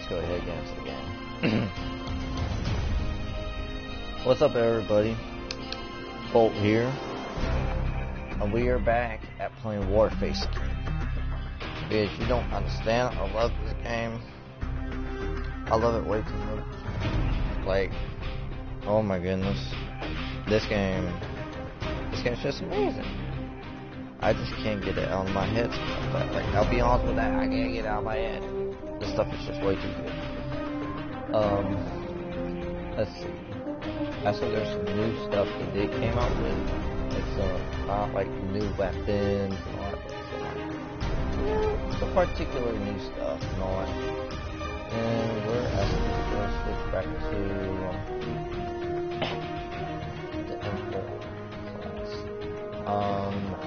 let's go ahead and get into the game. What's up, everybody? Bolt here, and we are back at playing Warface. If you don't understand, I love this game. I love it way too much. Like, oh my goodness, this game's just amazing. I just can't get it out of my head. Like, I'll be honest with that, I can't get it out of my head. This stuff is just way too good. Let's see. Actually, there's some new stuff that they came out with. It's not like new weapons and all that stuff. Some particular new stuff and all that. And we're actually going to switch back to the import class.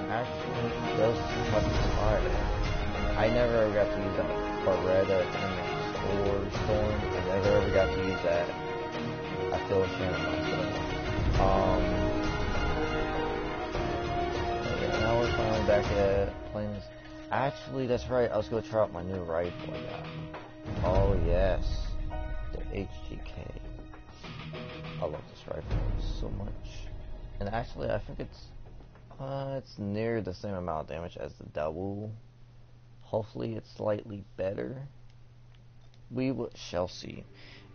Actually, those must expire. I never ever got to use that Beretta in the storm. I never ever got to use that. I feel ashamed about it. Okay, now we're finally back at playing this. Actually, that's right. I was going to try out my new rifle. Yeah. Oh yes, the HGK. I love this rifle so much. And actually, I think it's near the same amount of damage as the double. Hopefully, it's slightly better. We shall see.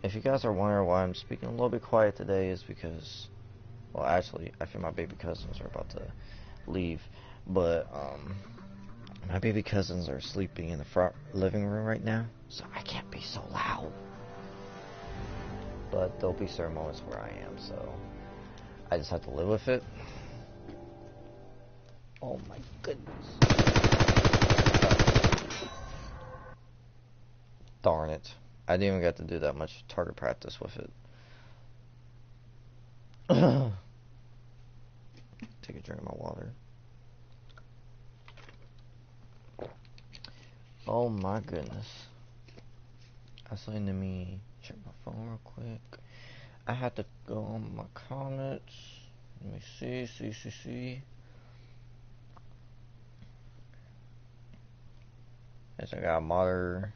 If you guys are wondering why I'm speaking a little bit quiet today, is because, well, actually, I think my baby cousins are about to leave, but my baby cousins are sleeping in the front living room right now, so I can't be so loud. But there'll be certain moments where I am, so I just have to live with it. Oh my goodness. Darn it. I didn't even get to do that much target practice with it. Take a drink of my water. Oh my goodness. Actually, let me check my phone real quick. I had to go on my comments. Let me see. As I gotta monitor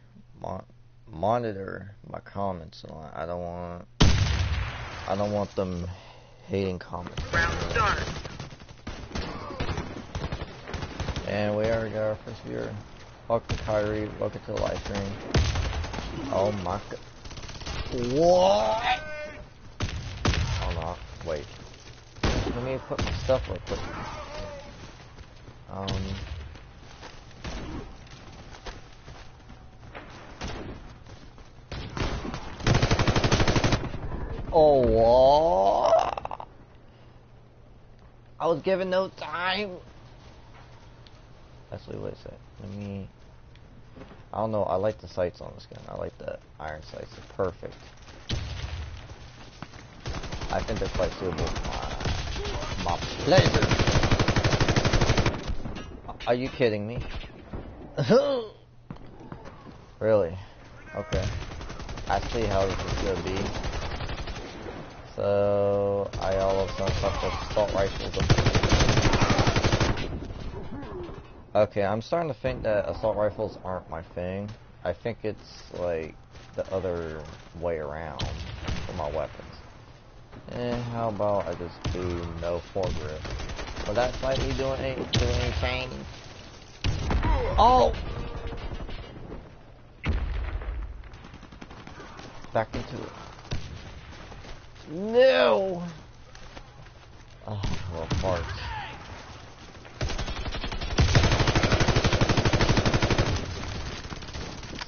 my comments. I don't want them hating comments. Round start. And we already got our first viewer. Welcome to Kyrie. Welcome to the live stream. Oh my god. What? Hold on. Wait. Let me put my stuff real quick. Oh, what? I was given no time. Actually, wait a sec. I don't know. I like the sights on this gun. I like the iron sights. It's perfect. I think they're quite suitable for my pleasure. Are you kidding me? Really? Okay. I see how this is gonna be. So I all of a sudden thought the assault rifles. Okay, I'm starting to think that assault rifles aren't my thing. I think it's like the other way around for my weapons. How about I just do no foregrip? Will that slightly do any change? Oh! Back into it. No! Oh, well, farts.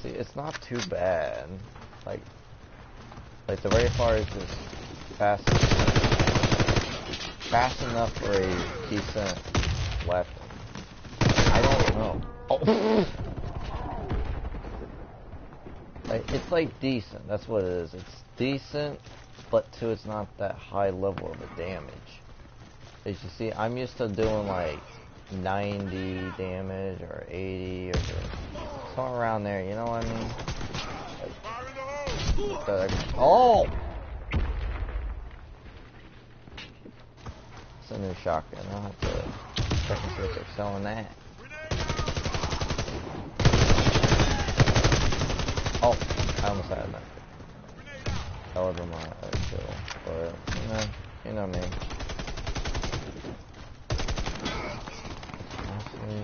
See, it's not too bad. Like the rate of fire is just fast enough for a decent weapon. I don't know. Oh. Like, it's like decent. That's what it is. It's decent, but too, it's not that high level of a damage. As you see, I'm used to doing like 90 damage or 80 or somewhere around there. You know what I mean? Like, oh! It's a new shotgun. I'll have to check and see if they're selling that. Oh, I almost had over my kill, but you know me. Honestly,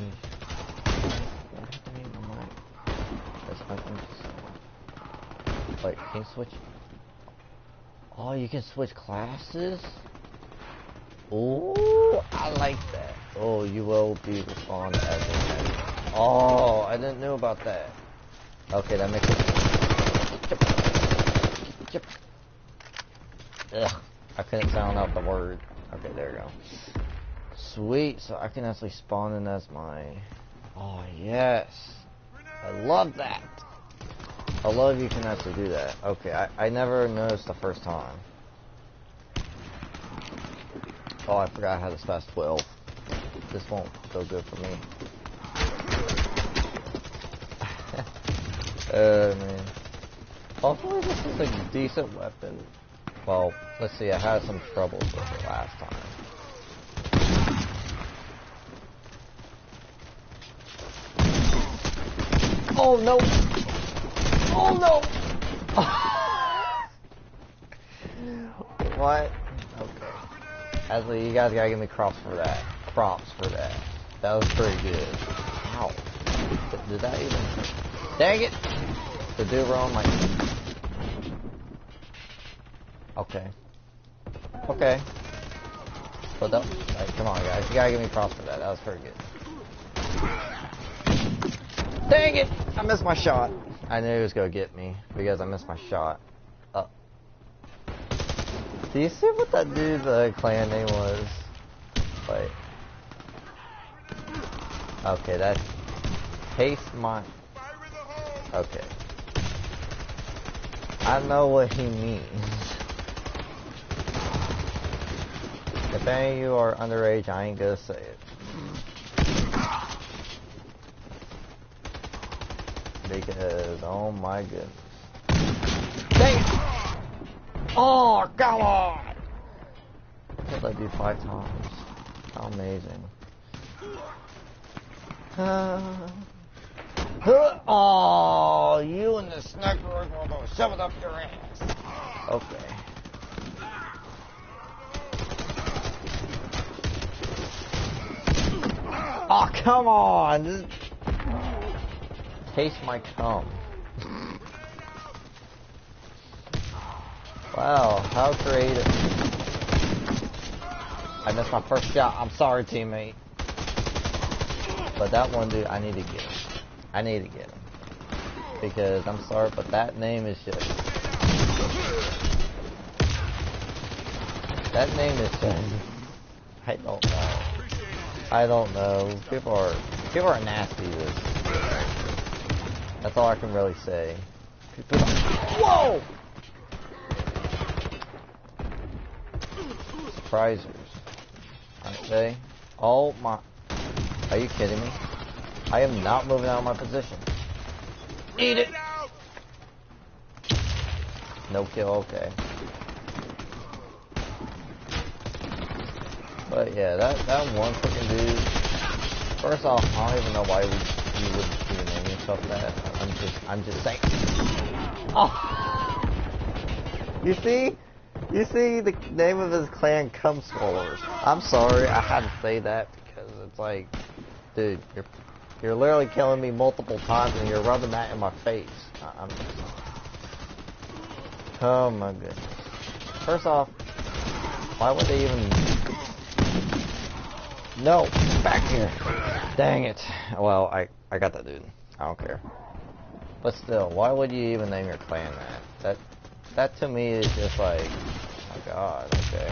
wait, can you switch? Oh, you can switch classes? Oh, I like that. Oh, you will be respawned as a heavy. Oh, I didn't know about that. Okay, that makes it. Chip. Ugh, I couldn't sound out the word. Okay, there we go. Sweet, so I can actually spawn in as my... Oh, yes. I love that. I love you can actually do that. Okay, I never noticed the first time. Oh, I forgot I had a fast 12. This won't go good for me. Man. Hopefully this is a decent weapon. Well, let's see, I had some troubles with it last time. Oh no! Oh no! What? Okay. Actually, you guys gotta give me props for that. That was pretty good. Ow. Did that even... Dang it! The dude were on my... Okay. Okay. But that... Right, come on, guys. You gotta give me props for that. That was pretty good. Dang it! I missed my shot. I knew he was gonna get me because I missed my shot. Do you see what that dude's clan name was? Wait. Okay, that's... Taste my... Okay. I know what he means. If any of you are underage, I ain't gonna say it. Because, oh my goodness. Dang it! Oh, come on! What did I do 5 times? How amazing. Oh, you and the sniper rifle will shove it up your ass. Okay. Oh, come on! Just taste my cum. Wow, how creative. I missed my first shot. I'm sorry, teammate. But that one dude, I need to get him. I need to get him. Because, I'm sorry, but that name is just... That name is just... I don't know. I don't know. People are nasty this. That's all I can really say. People are, whoa! Surprisers. Aren't they? Oh my... Are you kidding me? I am not moving out of my position. Eat it! No kill, okay. But yeah, that one freaking dude... First off, I don't even know why you wouldn't even name yourself that. I'm just saying. Oh! You see? You see the name of his clan, Cum Swallowers. I'm sorry, I had to say that because it's like, dude, you're literally killing me multiple times and you're rubbing that in my face. Oh my goodness. First off, why would they even... No, back here. Dang it. Well, I got that dude. I don't care. But still, why would you even name your clan that? That to me is just like, oh my god, okay.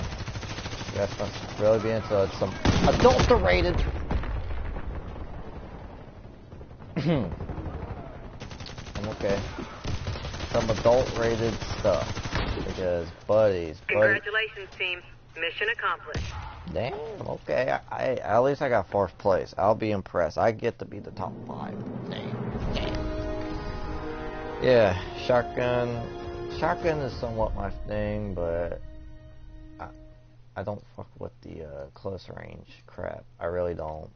You guys must really be into some adulterated... I'm okay. Some adult-rated stuff. Because, buddies... Congratulations, team. Mission accomplished. Damn, okay. At least I got 4th place. I'll be impressed. I get to be the top 5. Damn. Yeah, shotgun. Shotgun is somewhat my thing, but I don't fuck with the close range crap. I really don't.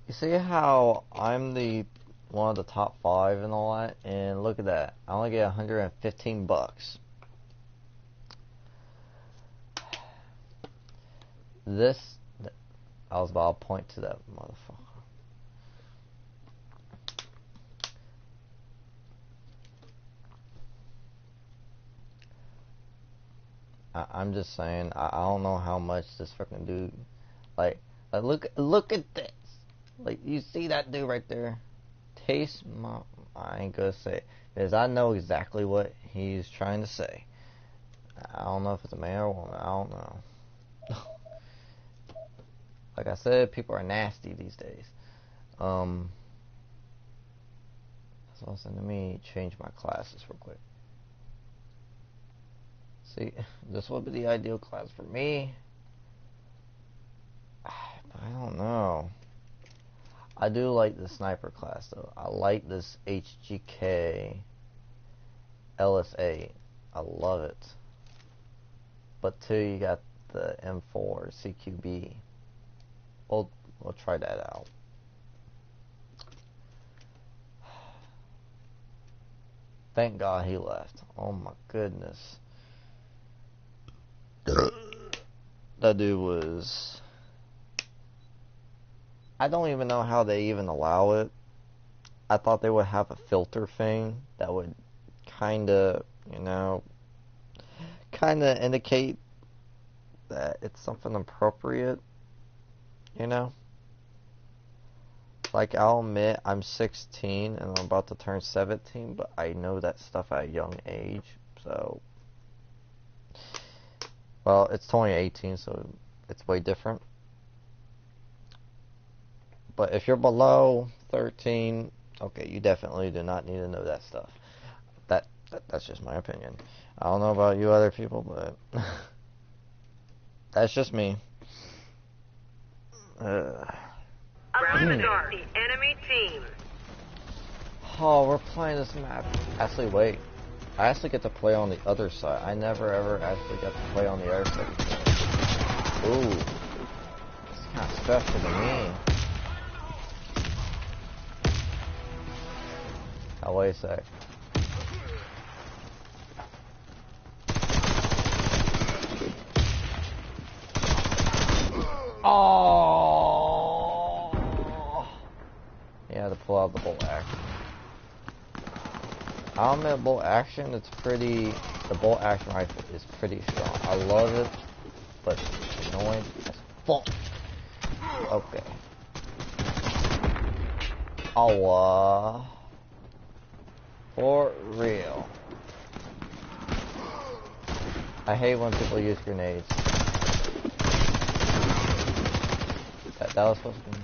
You see how I'm the one of the top 5 and all that, and look at that. I only get 115 bucks. This, I was about to point to that motherfucker. I'm just saying, I don't know how much this fucking dude, like look at this. Like, you see that dude right there? Taste my, I ain't gonna say it, because I know exactly what he's trying to say. I don't know if it's a man or a woman, I don't know. Like I said, people are nasty these days. So listen to me change my classes real quick. See, this would be the ideal class for me. I don't know. I do like the sniper class though. I like this HGK LSA. I love it. But too, you got the M4 CQB. We'll try that out. Thank God he left. Oh my goodness. That dude was... I don't even know how they even allow it. I thought they would have a filter thing that would kinda, you know, kinda indicate that it's something appropriate, you know? Like, I'll admit I'm 16 and I'm about to turn 17, but I know that stuff at a young age, so... Well, it's 2018, so it's way different. But if you're below 13, okay, you definitely do not need to know that stuff. That's just my opinion. I don't know about you other people, but that's just me. Round start. The enemy team. Oh, we're playing this map. Actually, wait. I actually get to play on the other side. I never ever actually got to play on the other side before. Ooh. It's kind of special to me. Oh, wait a sec. Oh! Yeah, to pull out the bolt action. I'll admit, bolt action, it's pretty... The bolt action rifle is pretty strong. I love it, but it's annoying as fuck. Okay. Oh, for real. I hate when people use grenades. That was supposed to be...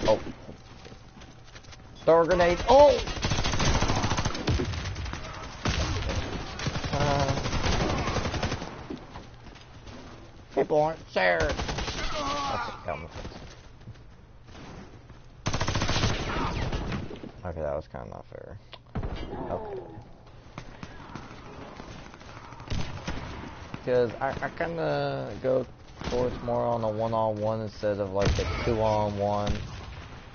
Oh. Throw a grenade. Oh! People aren't shared. Okay, that was kind of not fair. Okay. Because I kind of go towards more on a one-on-one instead of like a two-on-one.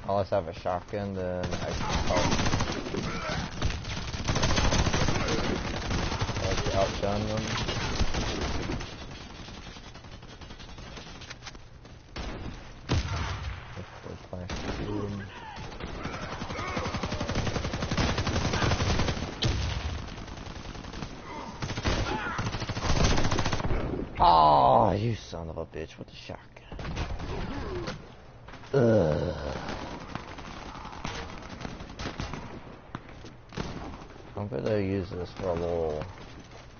Unless I have a shotgun, then I can help. I like to outgun them. Oh, you son of a bitch with the shotgun. Ugh. I'm gonna use this for a little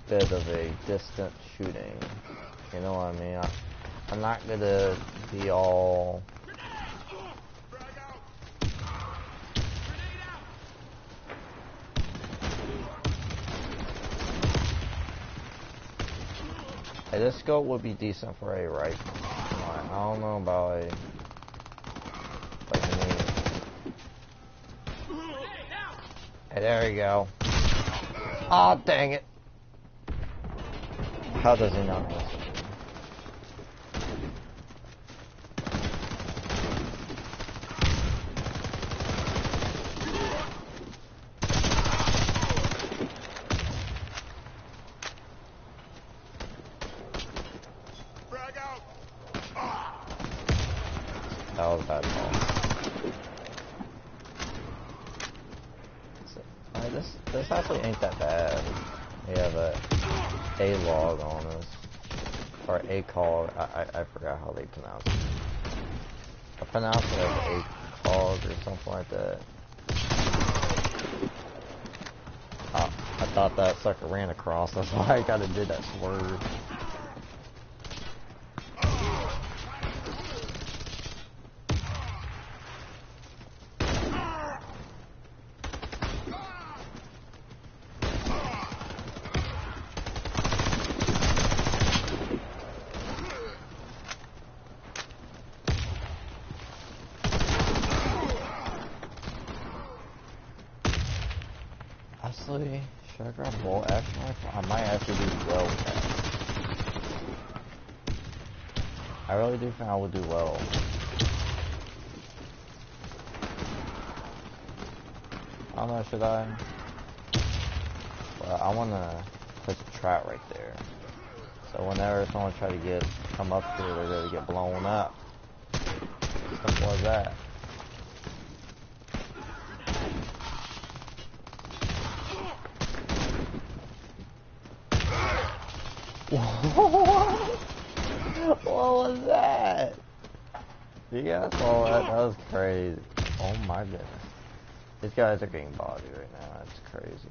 bit of a distant shooting. You know what I mean? I'm not gonna be all... Hey, this scope would be decent for a rifle. I don't know about a... Like hey, there you go. Aw, oh, dang it. How does he not miss it? was that tall. So, this actually ain't that bad. We have a log on us. Or a cog. I forgot how they pronounce it. I pronounce it like a cog or something like that. I thought that sucker ran across. That's why I kinda did that swerve. Honestly, should I grab bolt action rifle? I might actually do well with that. I really do think I would do well. I don't know, should I? Well, I want to put a trap right there. So whenever someone tries to come up here, they're going to get blown up. Simple as that. What was that? You guys saw that? That was crazy. Oh my goodness. These guys are getting bodied right now. That's crazy.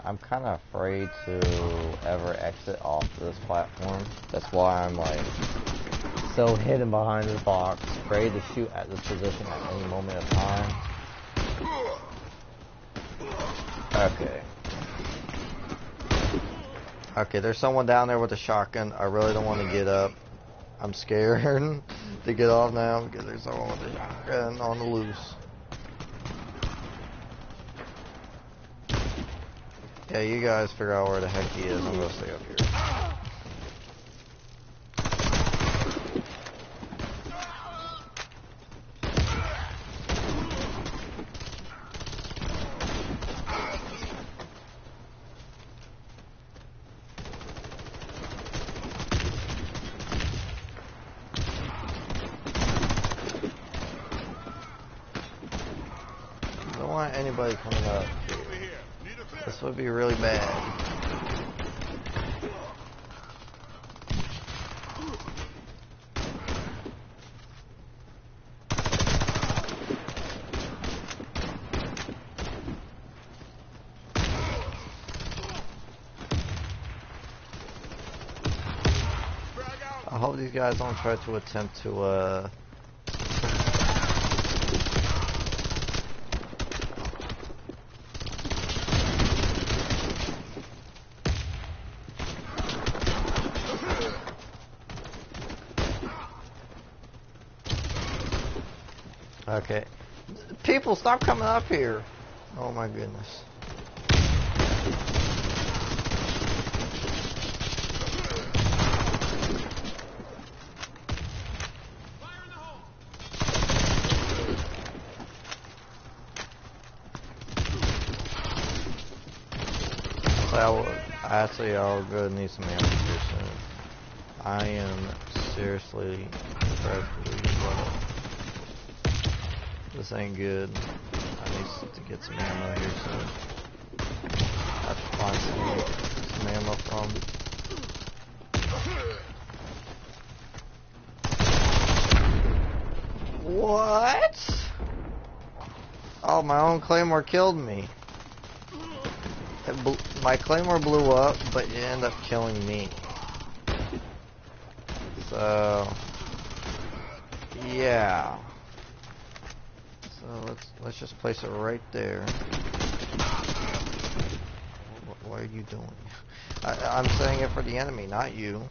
I'm kind of afraid to ever exit off this platform. That's why I'm like so hidden behind this box, afraid to shoot at this position at any moment of time. Okay. Okay, there's someone down there with a shotgun. I really don't want to get up. I'm scared to get off now because there's someone with a shotgun on the loose. Yeah, you guys figure out where the heck he is. I'm gonna stay up here. Don't want anybody coming up here. This would be really bad. I hope these guys don't try to attempt to Okay. People, stop coming up here. Oh my goodness. Actually, I'll go need some ammo here soon. I am seriously incredibly low. This ain't good. I need to get some ammo here soon. I have to find some ammo from. What? Oh, my own claymore killed me. My claymore blew up, but it ended up killing me. So, yeah. So let's just place it right there. What are you doing? I'm saying it for the enemy, not you.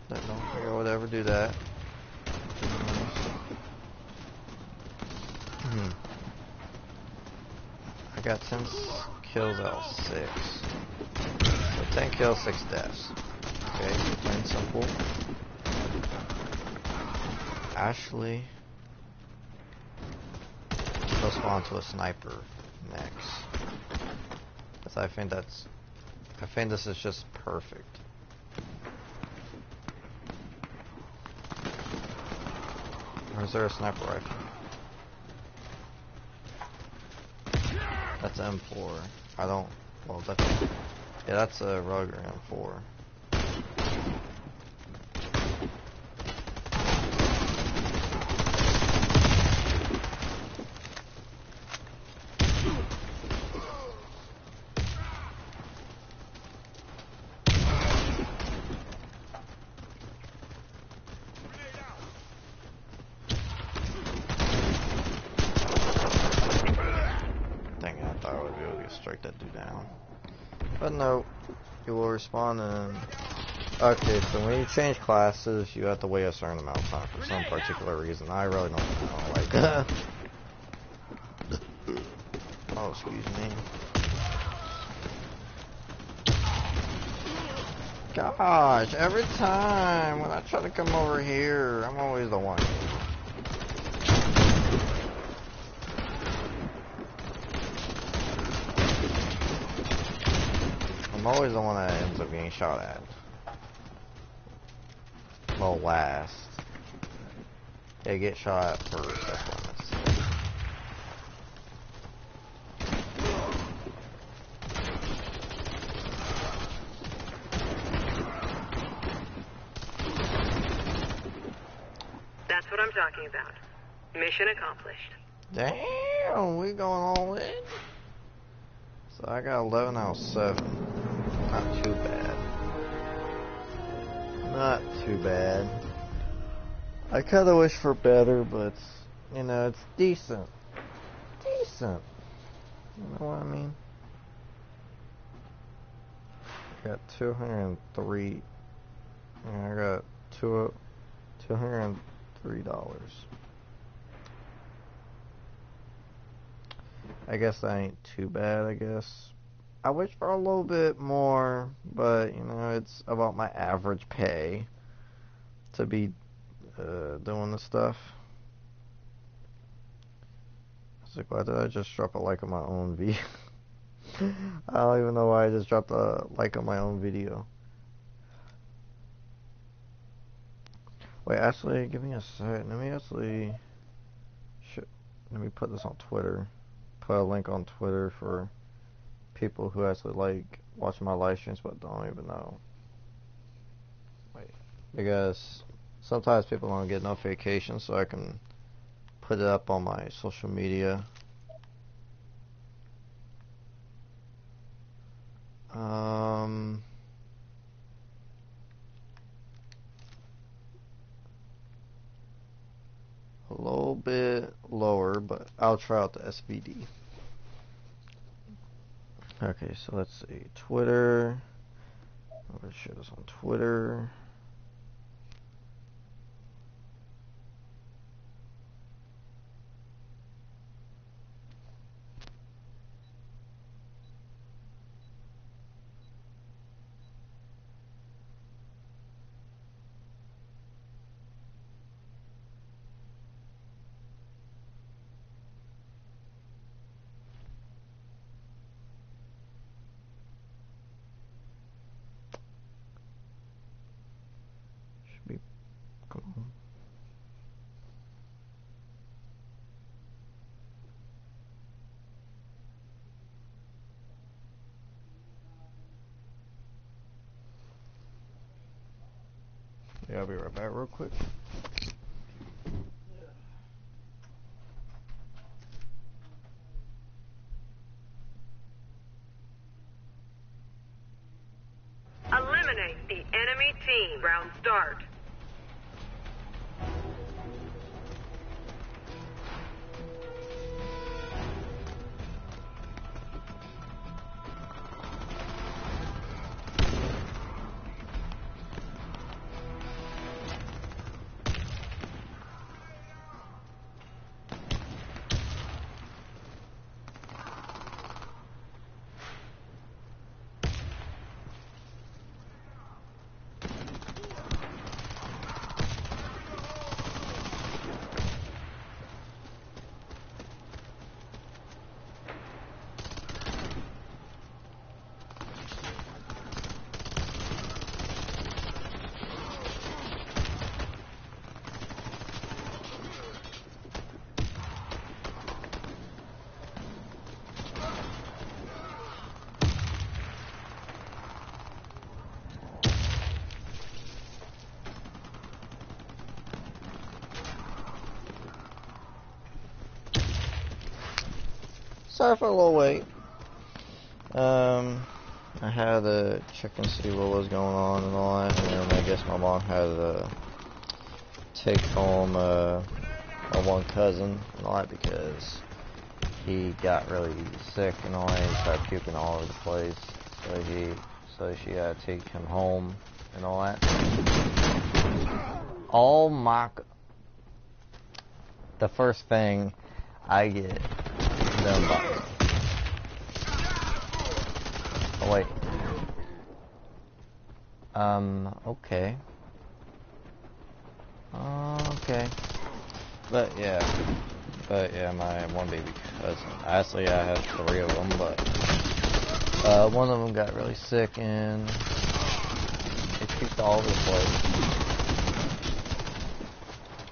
Don't figure would ever do that. I got 10 kills out of 6. So 10 kills, 6 deaths. Okay, plain and simple. Ashley. Let's go on to a sniper next. Because I think that's I think this is just perfect. Or is there a sniper rifle? That's M4. I don't... Well, that's... Yeah, that's a Ruger M4. Strike that dude down. But no, you will respawn in... Okay, so when you change classes, you have to wait a certain amount of time for some particular reason. I really don't know, like... Oh, excuse me. Gosh, every time when I try to come over here, I'm always the one. I'm always the one that ends up getting shot at. Well, last. They get shot at first, that's what I say. That's what I'm talking about. Mission accomplished. Damn, we going all in? So I got 11 out of 7. Not too bad. Not too bad. I kinda wish for better, but, you know, it's decent. Decent. You know what I mean? I got 203. I got $203. I guess that ain't too bad, I guess. I wish for a little bit more, but, you know, it's about my average pay to be doing this stuff. It's like, why did I just drop a like on my own video? I don't even know why I just dropped a like on my own video. Wait, actually, give me a sec. Let me put this on Twitter. Put a link on Twitter for people who actually like watching my live streams but don't even know. Wait, because sometimes people don't get notifications, so I can put it up on my social media. A little bit lower, but I'll try out the SVD. Okay, so let's see. Twitter. I'm gonna share this on Twitter. Should be. Come on. Yeah, I'll be right back real quick. Eliminate the enemy team. Round start. sorry for a little wait. I had to check and see what was going on and all that, and then I guess my mom had to take home my one cousin and all that because he got really sick and all that. He started puking all over the place, so she had to take him home and all that. Oh my! The first thing I get done by. Oh wait. Okay. Okay. But yeah, my one baby cousin. Actually, I had 3 of them, but one of them got really sick and it puked all over the place.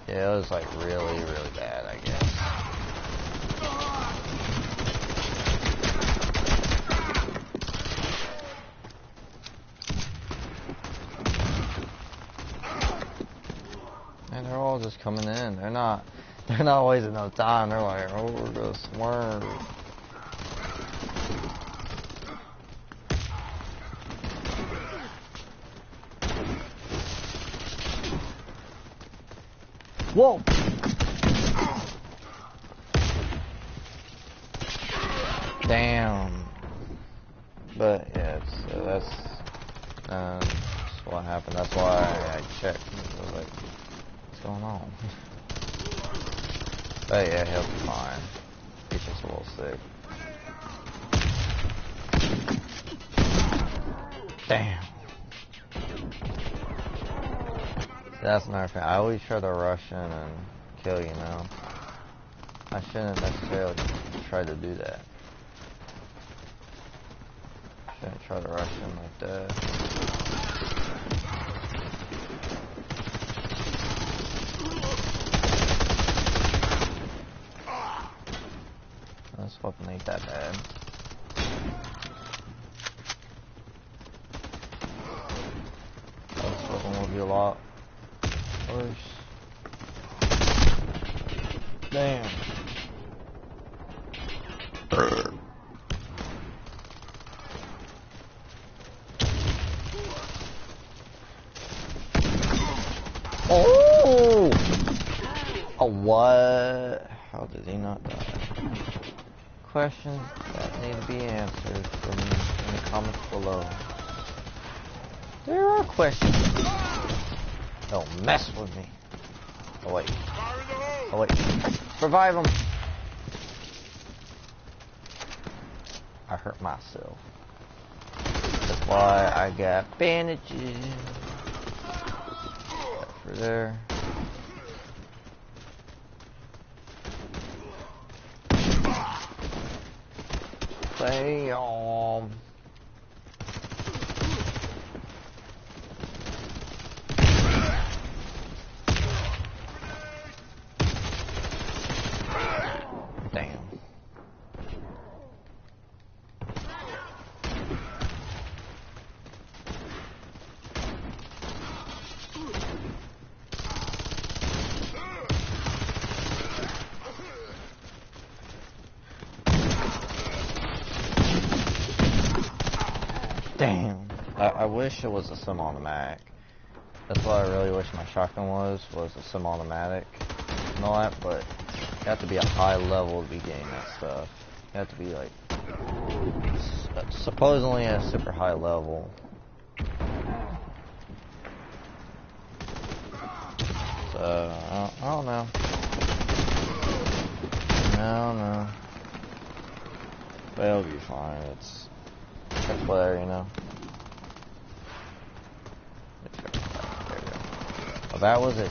Yeah, it was like really, really bad, I guess. And they're all just coming in. They're not wasting no time. They're like, oh, we're gonna swerve. Whoa! Damn. But yeah, that's what happened. That's why I checked. I was like, what's going on? But yeah, he'll be fine. He's just a little sick. Damn. That's another thing. I always try to rush in and kill, you know. I shouldn't necessarily try to do that. Shouldn't try to rush in like that. This weapon ain't that bad. This weapon will be a lot worse. Damn. Oh! Oh, what? How did he not die? Questions that need to be answered from in the comments below. There are questions. Don't mess with me. Oh wait. Oh wait. Revive him. I hurt myself. That's why I got bandages. For there. Damn. Damn. Damn. I wish it was a semi-automatic. That's what I really wish my shotgun was a semi-automatic and all that, but you have to be a high level to be getting that stuff. You have to be like, supposedly at a super high level. So, I don't know. I don't know. But it'll be fine. It's whatever, you know. There we go. Well, that was it.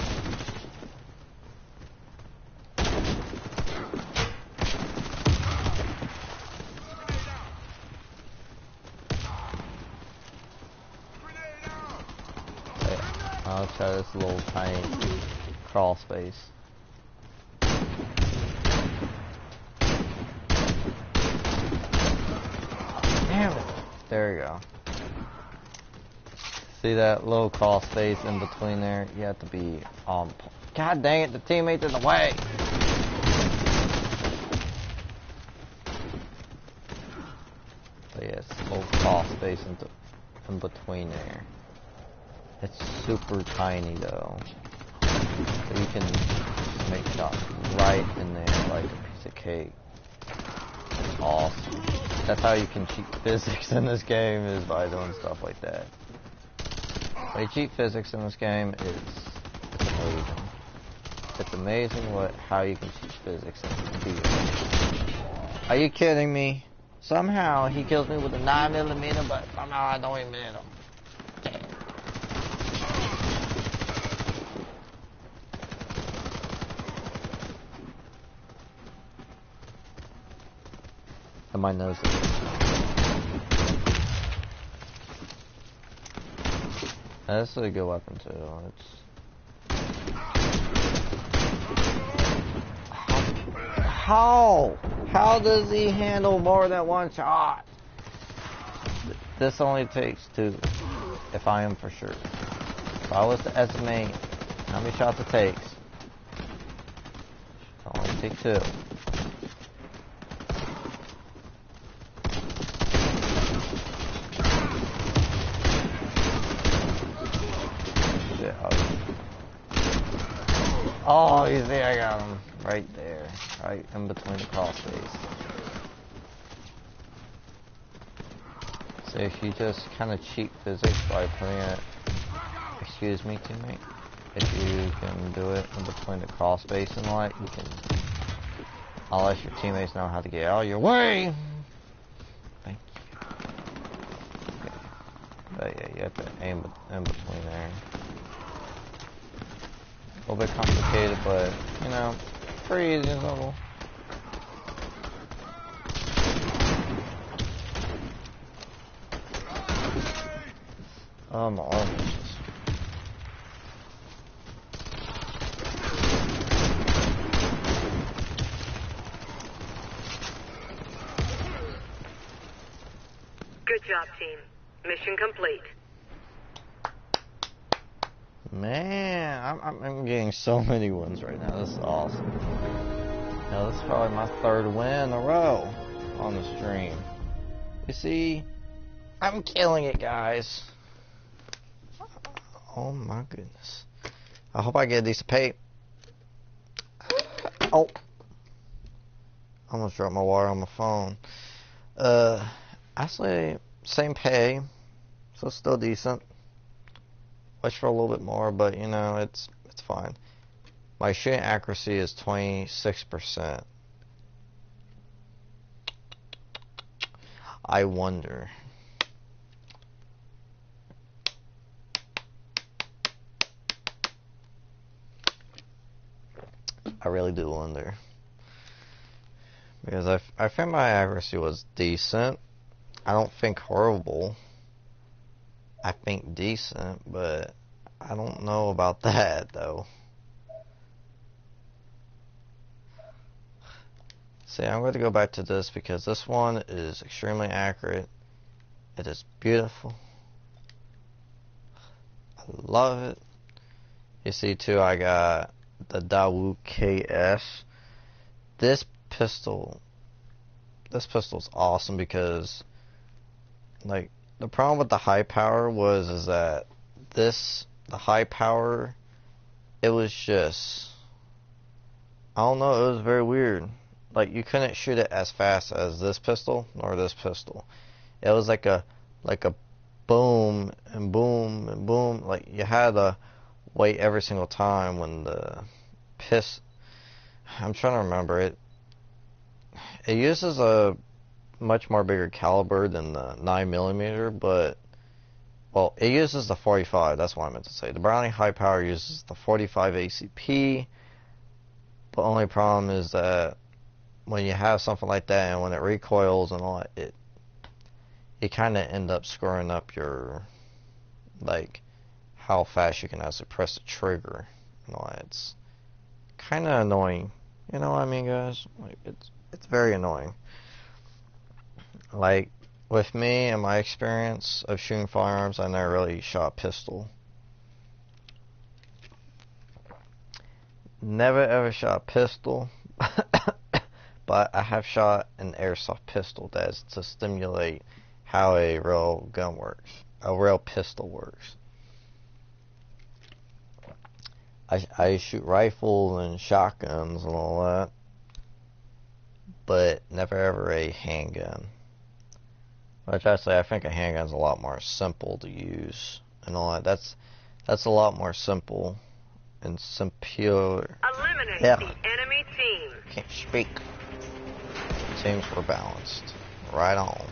Okay, I'll try this little tiny crawl space. Damn it. There you go. See that little crawl space in between there? You have to be on. God dang it, the teammate's in the way. space in between there. It's super tiny though. So you can make shots right in there like a piece of cake. It's awesome. That's how you can cheat physics in this game, is by doing stuff like that. When you cheat physics in this game, it's amazing. It's amazing how you can cheat physics and beat it. Are you kidding me? Somehow he kills me with a 9mm, but somehow I don't even hit him. And my nose is... That's a good weapon too. How does he handle more than one shot? This only takes 2, if I am for sure. If I was to estimate how many shots it takes, it'll only take 2. Oh, you see, I got him right there, right in between the crossface. So if you just kind of cheat physics by putting it, excuse me, teammate, if you can do it in between the crossface and light, you can, unless your teammates know how to get out of your way. Thank you. Okay. But yeah, you have to aim in between there. A little bit complicated, but you know, pretty easy and simple. My arm is just... Good job, team. Mission complete. Man, I'm getting so many wins right now. This is awesome. Now, this is probably my 3rd win in a row on the stream. You see, I'm killing it, guys. Oh my goodness. I hope I get a decent pay. Oh. I almost dropped my water on my phone. Actually, same pay, so it's still decent. Wish for a little bit more, but you know, it's fine. My shooting accuracy is 26%. I wonder. I really do wonder. Because I think my accuracy was decent. I don't think horrible. I think decent, but I don't know about that though. See, I'm going to go back to this because this one is extremely accurate. It is beautiful. I love it. You see too, I got the Daewoo KS. This pistol's awesome because, like, the problem with the high power is that the high power, it was just, I don't know, it was very weird. Like, you couldn't shoot it as fast as this pistol nor this pistol. It was like a boom and boom and boom. Like, you had to wait every single time when the I'm trying to remember it. It uses a much more bigger caliber than the 9mm, but, well, it uses the 45, that's what I meant to say. The Browning High Power uses the 45 ACP, but only problem is that when you have something like that and when it recoils and all that, it kind of end up screwing up your, like, how fast you can actually press the trigger and all that. It's kind of annoying, you know what I mean, guys? Like, it's very annoying. Like, with me and my experience of shooting firearms, I never really shot pistol. Never ever shot pistol, but I have shot an airsoft pistol. That's to stimulate how a real gun works, a real pistol works. I shoot rifles and shotguns and all that, but never ever a handgun. Which actually I think a handgun's a lot more simple to use and all that. That's a lot more simple and simpler. Eliminate the enemy team. Can't speak. Teams were balanced. Right on.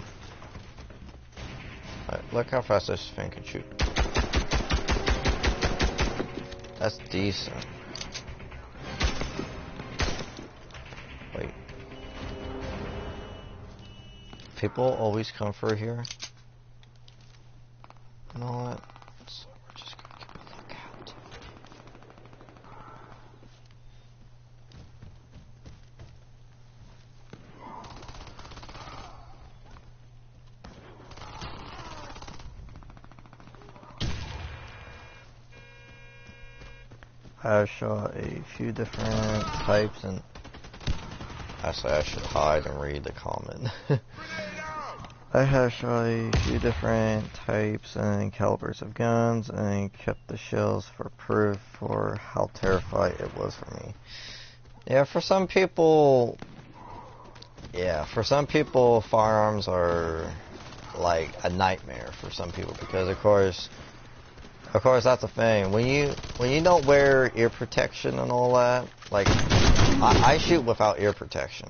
Right, look how fast this thing can shoot. That's decent. Wait. People always come through here. You know what? So we're just gonna keep a lookout. I've shot a few different types, and actually I should hide and read the comment. I have shot a few different types and calibers of guns and kept the shells for proof for how terrified it was for me. Yeah, for some people, firearms are like a nightmare for some people because of course that's the thing. When you don't wear ear protection and all that, like I shoot without ear protection,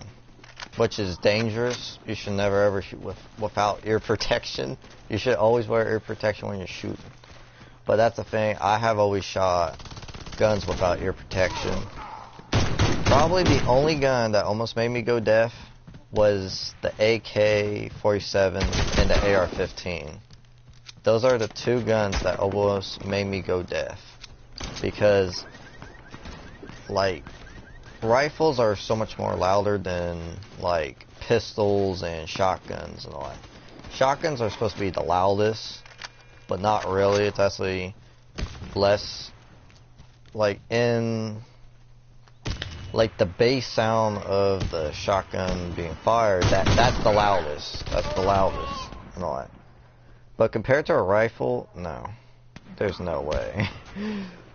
which is dangerous. You should never ever shoot without ear protection. You should always wear ear protection when you're shooting. But that's the thing. I have always shot guns without ear protection. Probably the only gun that almost made me go deaf was the AK-47 and the AR-15. Those are the two guns that almost made me go deaf. Because, like, rifles are so much more louder than, like, pistols and shotguns and all that. Shotguns are supposed to be the loudest, but not really. It's actually less, like, like, the bass sound of the shotgun being fired, that's the loudest. That's the loudest and all that. But compared to a rifle, no. There's no way.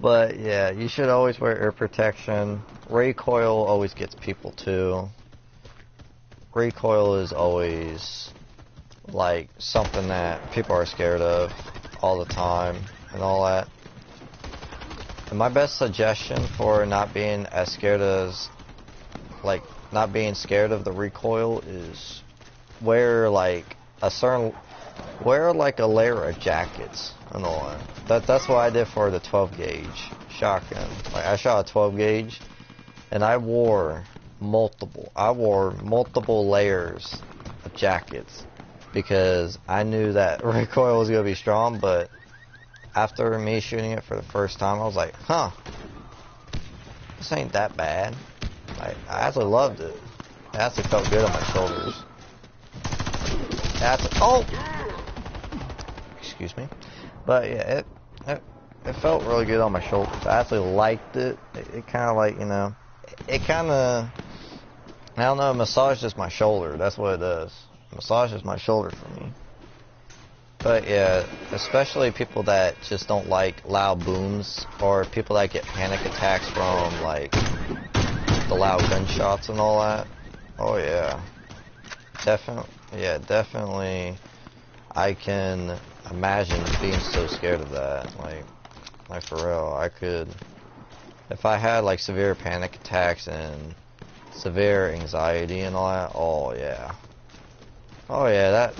But yeah, you should always wear ear protection. Recoil always gets people too. Recoil is always like something that people are scared of all the time and all that. And my best suggestion for not being as scared as, like, not being scared of the recoil is wear like a layer of jackets and all that. That's what I did for the 12 gauge shotgun. Like, I shot a 12 gauge and I wore multiple layers of jackets because I knew that recoil was going to be strong. But after me shooting it for the first time, I was like, huh, this ain't that bad. I actually loved it. It actually felt good on my shoulders. Excuse me. But yeah, it felt really good on my shoulders. I actually liked it. It kind of like, you know, it kind of, I don't know, it massages my shoulder. That's what it does. It massages my shoulder for me. But yeah, especially people that just don't like loud booms, or people that get panic attacks from like the loud gunshots and all that. Oh yeah. Definitely I can imagine being so scared of that. Like for real, I could, if I had like severe panic attacks and severe anxiety and all that, oh yeah,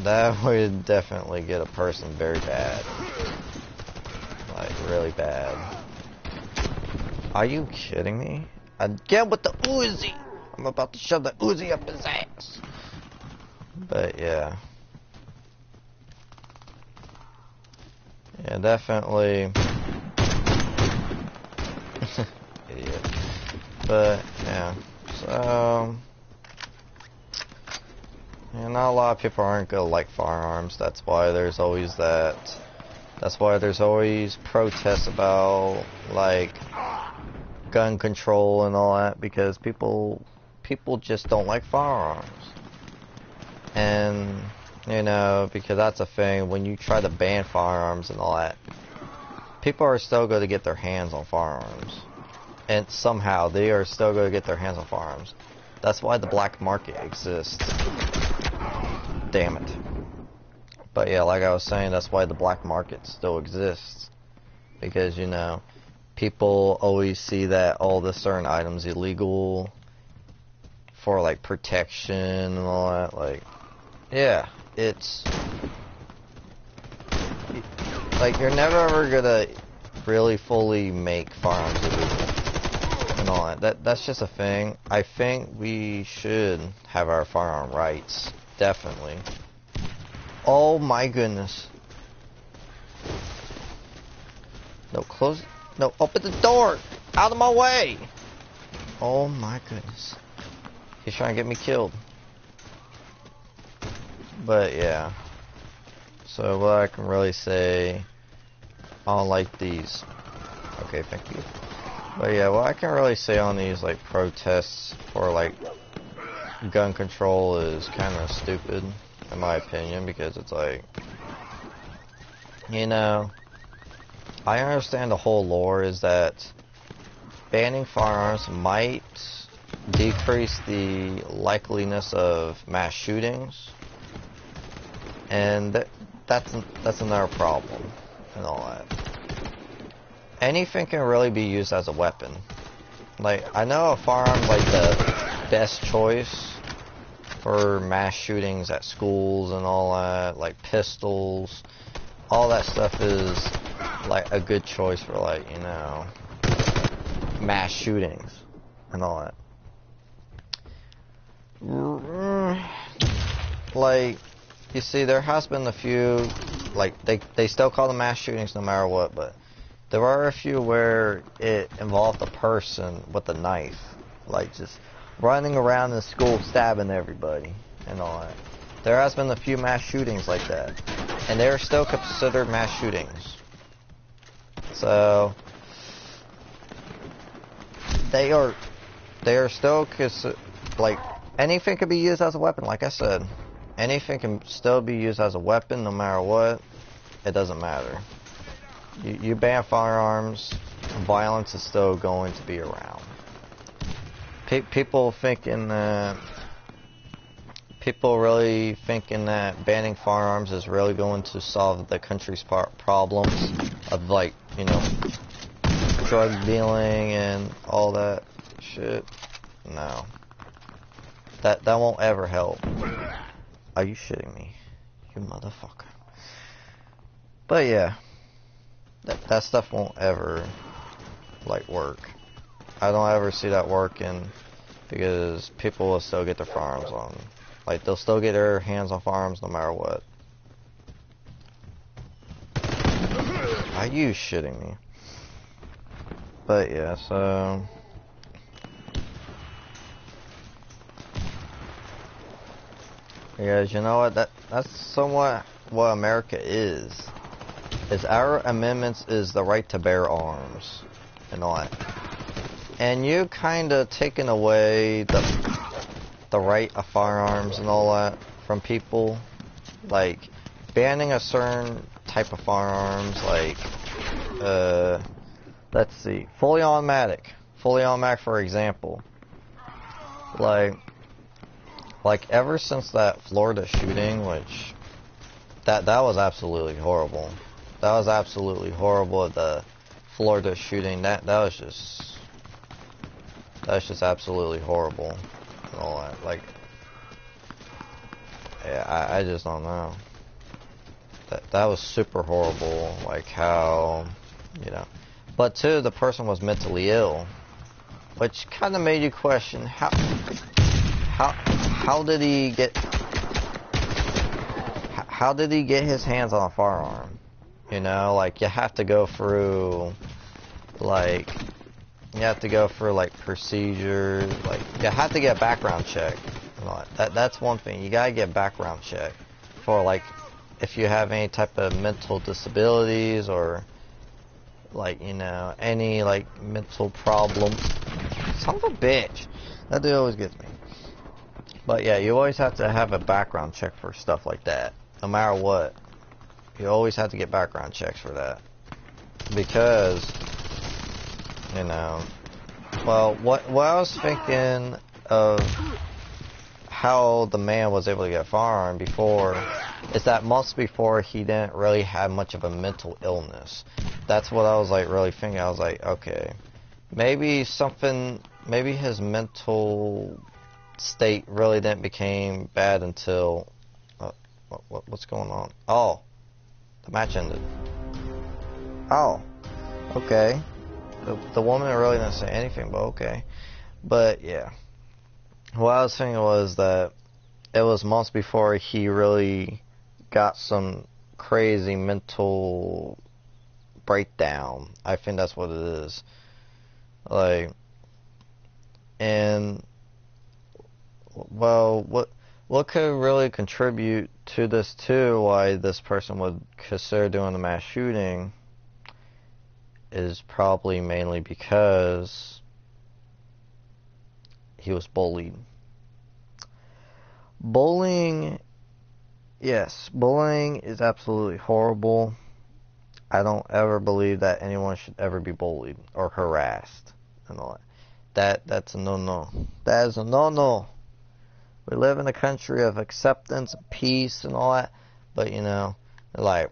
that would definitely get a person very bad. Like, really bad. Are you kidding me? Again with the Uzi! I'm about to shove the Uzi up his ass. But yeah. Yeah, definitely. Idiot. But yeah. So yeah, not a lot of people aren't gonna like firearms. That's why there's always that. That's why there's always protests about like gun control and all that, because people just don't like firearms. And You know, because that's a thing. When you try to ban firearms and all that, people are still going to get their hands on firearms. And somehow, they are still going to get their hands on firearms. That's why the black market exists. Damn it. But yeah, like I was saying, that's why the black market still exists. Because, you know, people always see that all the certain items illegal for, like, protection and all that. Like, yeah, it's... Like, you're never ever gonna really fully make firearms illegal and all that. That's just a thing. I think we should have our firearm rights. Definitely. Oh my goodness. No, close. No, open the door! Out of my way! Oh my goodness. He's trying to get me killed. But yeah. So what I can really say, I don't like these. Okay, thank you. But yeah, what I can really say on these like protests for like gun control is kind of stupid, in my opinion, because it's like, you know, I understand the whole lore is that banning firearms might decrease the likeliness of mass shootings, and that's another problem and all that. Anything can really be used as a weapon. Like, I know a firearm like the best choice for mass shootings at schools and all that, like pistols, all that stuff is like a good choice for, like, you know, mass shootings and all that. Like, you see, there has been a few, like, they still call them mass shootings no matter what, but there are a few where it involved a person with a knife, like just running around the school stabbing everybody and all that. There has been a few mass shootings like that, and they are still considered mass shootings. So they are still like, anything can be used as a weapon. Like I said, anything can still be used as a weapon no matter what. It doesn't matter. You ban firearms, violence is still going to be around. People really thinking that banning firearms is really going to solve the country's problems of, like, you know, drug dealing and all that shit. No. That won't ever help. Are you shitting me? You motherfucker. But yeah. That stuff won't ever, like, work. I don't ever see that working, because people will still get their firearms on. Like, they'll still get their hands on firearms no matter what. Are you shitting me? But yeah, so... Because, you know what, that's somewhat what America is our amendments is the right to bear arms and all that. And you kind of taking away the right of firearms and all that from people, like banning a certain type of firearms, like let's see, fully automatic for example. Like ever since that Florida shooting, which that was absolutely horrible. That was absolutely horrible. The Florida shooting, that was just absolutely horrible and all that. Like, yeah, I just don't know. That was super horrible. Like how, you know, but too, the person was mentally ill, which kind of made you question how did he get his hands on a firearm? You know, like, you have to go through procedures, like, you have to get a background check. You know, that's one thing. You gotta get a background check for, like, if you have any type of mental disabilities or, like, you know, any, like, mental problems. Son of a bitch. That dude always gets me. But yeah, you always have to have a background check for stuff like that. No matter what. You always have to get background checks for that. Because, you know, well, what I was thinking of how the man was able to get firearm before is that months before he didn't really have much of a mental illness. That's what I was like really thinking. I was like, okay, maybe his mental state really didn't became bad until what's going on? Oh, the match ended. Oh, okay. The woman really didn't say anything, but okay. But yeah, what I was thinking was that it was months before he really got some crazy mental breakdown. I think that's what it is. Like, and well, what could really contribute to this too? Why this person would consider doing the mass shooting is probably mainly because he was bullied. Bullying, yes, bullying is absolutely horrible. I don't ever believe that anyone should ever be bullied or harassed and all that. That's a no-no. That is a no-no. We live in a country of acceptance and peace and all that, but you know, like,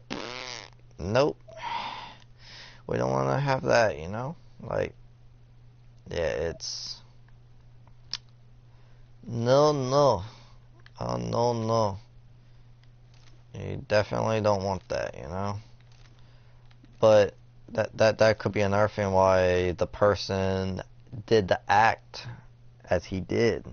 nope. We don't want to have that, you know? Like, yeah, it's no. Oh, no. You definitely don't want that, you know? But that could be another thing why the person did the act as he did.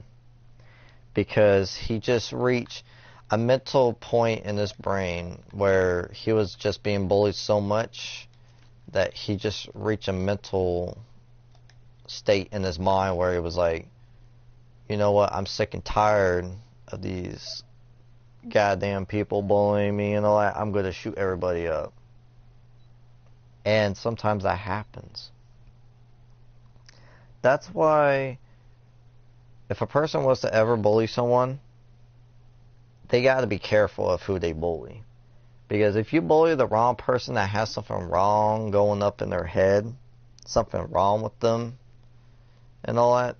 Because he just reached a mental point in his brain where he was just being bullied so much that he just reached a mental state in his mind where he was like, you know what, I'm sick and tired of these goddamn people bullying me and all that. I'm going to shoot everybody up. And sometimes that happens. That's why if a person was to ever bully someone, they got to be careful of who they bully. Because if you bully the wrong person that has something wrong going up in their head, something wrong with them, and all that,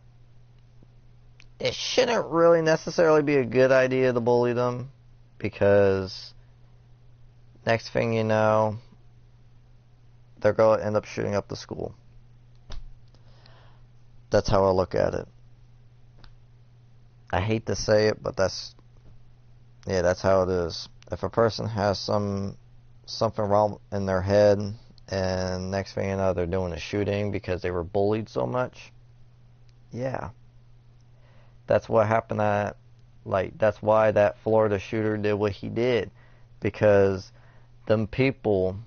it shouldn't really necessarily be a good idea to bully them. Because next thing you know, they're going to end up shooting up the school. That's how I look at it. I hate to say it, but that's how it is. If a person has something wrong in their head, and next thing you know, they're doing a shooting because they were bullied so much, yeah. That's what happened that's why that Florida shooter did what he did. Because them people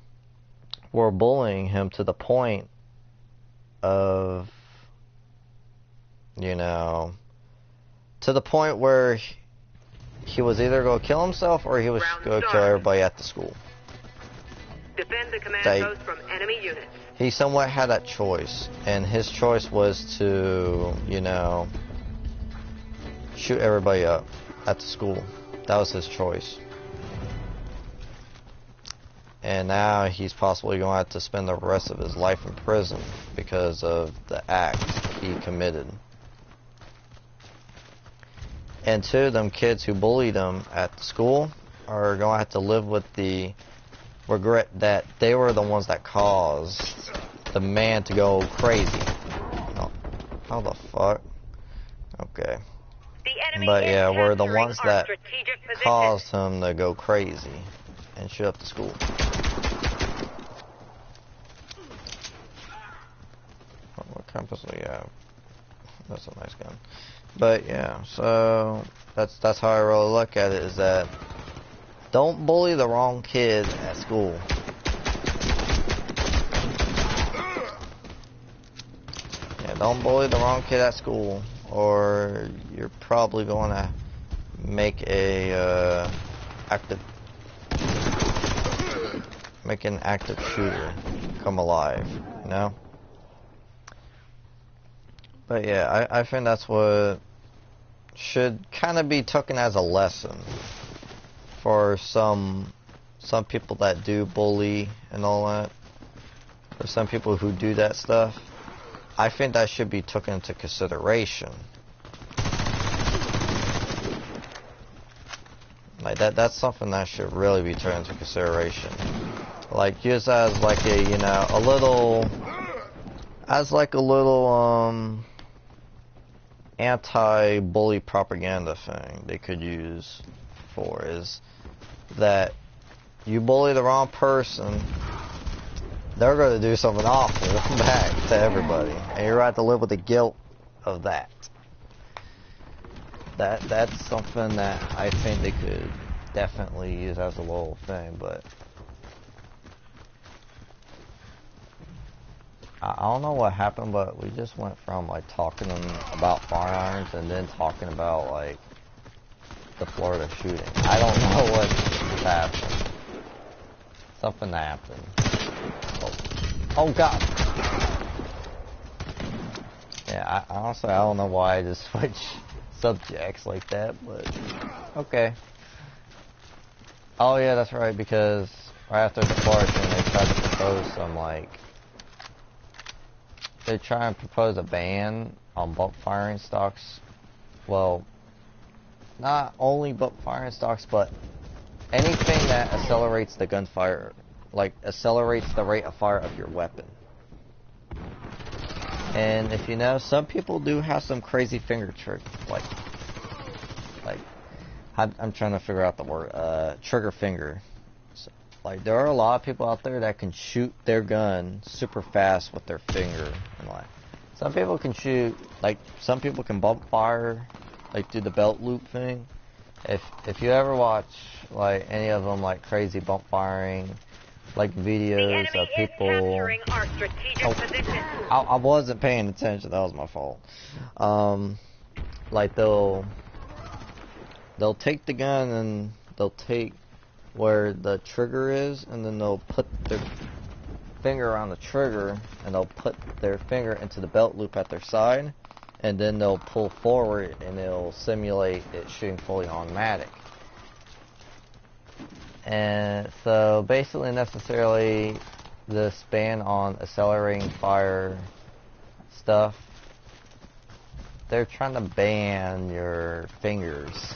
were bullying him to the point of, you know, to the point where he was either going to kill himself or he was going to kill everybody at the school. Defend the command post from enemy units. He somewhat had that choice, and his choice was to, you know, shoot everybody up at the school. That was his choice. And now he's possibly going to have to spend the rest of his life in prison because of the act he committed. And two of them kids who bullied him at the school are going to have to live with the regret that they were the ones that caused the man to go crazy. Oh, how the fuck? Okay. But yeah, we're the ones that caused him to go crazy and shoot up the school. What kind of pistol do you have? That's a nice gun. But yeah, so that's how I really look at it, is that don't bully the wrong kid at school. Yeah, don't bully the wrong kid at school, or you're probably going to make an active shooter come alive, you know? But yeah, I think that's what should kind of be taken as a lesson for some people that do bully and all that. For some people who do that stuff, I think that should be taken into consideration. Like that's something that should really be taken into consideration. Like just as like a, you know, a little anti-bully propaganda thing they could use for is that you bully the wrong person, they're going to do something awful back to everybody, and you're going to have to live with the guilt of that. That's something that I think they could definitely use as a little thing, but I don't know what happened, but we just went from like talking about firearms and then talking about like the Florida shooting. I don't know what happened. Something happened. Oh God. Yeah, honestly I don't know why I just switched subjects like that, but okay. Oh yeah, that's right, because right after the Florida shooting they tried to propose some like they try and propose a ban on bulk firing stocks. Well, not only bulk firing stocks, but anything that accelerates the gunfire, like accelerates the rate of fire of your weapon. And if you know, some people do have some crazy finger trick, like I'm trying to figure out the word, trigger finger. So, like there are a lot of people out there that can shoot their gun super fast with their finger. And like some people can shoot, like some people can bump fire, like do the belt loop thing. If you ever watch like any of them like crazy bump firing, like videos of people. I wasn't paying attention. That was my fault. Like they'll take the gun and they'll take where the trigger is, and then they'll put their finger around the trigger, and they'll put their finger into the belt loop at their side, and then they'll pull forward, and it'll simulate it shooting fully automatic. And so basically necessarily this ban on accelerating fire stuff, they're trying to ban your fingers.